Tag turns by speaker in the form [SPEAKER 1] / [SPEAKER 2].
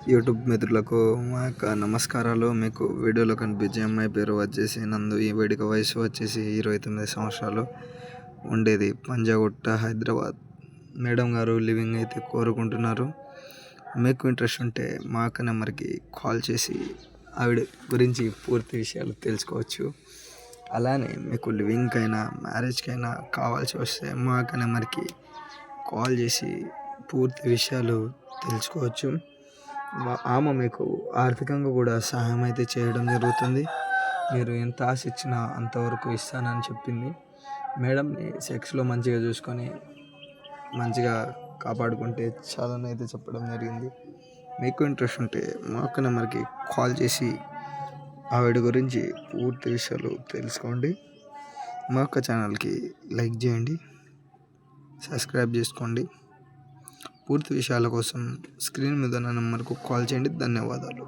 [SPEAKER 1] YouTube మిత్రులకు మా యొక్క నమస్కారాలు. మీకు వీడియోలో కనిపించే అమ్మాయి పేరు వచ్చేసి నందు. ఈ వేడిక వయసు వచ్చేసి 29 సంవత్సరాలు. ఉండేది పంజాగుట్ట, హైదరాబాద్. మేడం గారు లివింగ్ అయితే కోరుకుంటున్నారు. మీకు ఇంట్రెస్ట్ ఉంటే మా అక్క నెంబర్కి కాల్ చేసి ఆవిడ గురించి పూర్తి విషయాలు తెలుసుకోవచ్చు. అలానే మీకు లివింగ్కైనా మ్యారేజ్కైనా కావాల్సి వస్తే మా అక్క నెంబర్కి కాల్ చేసి పూర్తి విషయాలు తెలుసుకోవచ్చు. ఆమె మీకు ఆర్థికంగా కూడా సహాయం అయితే చేయడం జరుగుతుంది. మీరు ఎంత ఆశ ఇచ్చినా అంతవరకు ఇస్తానని చెప్పింది. మేడంని సెక్స్లో మంచిగా చూసుకొని మంచిగా కాపాడుకుంటే చాలని అయితే చెప్పడం జరిగింది. మీకు ఇంట్రెస్ట్ ఉంటే మా అక్క నెంబర్కి కాల్ చేసి ఆవిడ గురించి పూర్తి విషయాలు తెలుసుకోండి. మా అక్క ఛానల్కి లైక్ చేయండి, సబ్స్క్రైబ్ చేసుకోండి. పూర్తి విషయాల కోసం స్క్రీన్ మీద ఉన్న నెంబర్కు కాల్ చేయండి. ధన్యవాదాలు.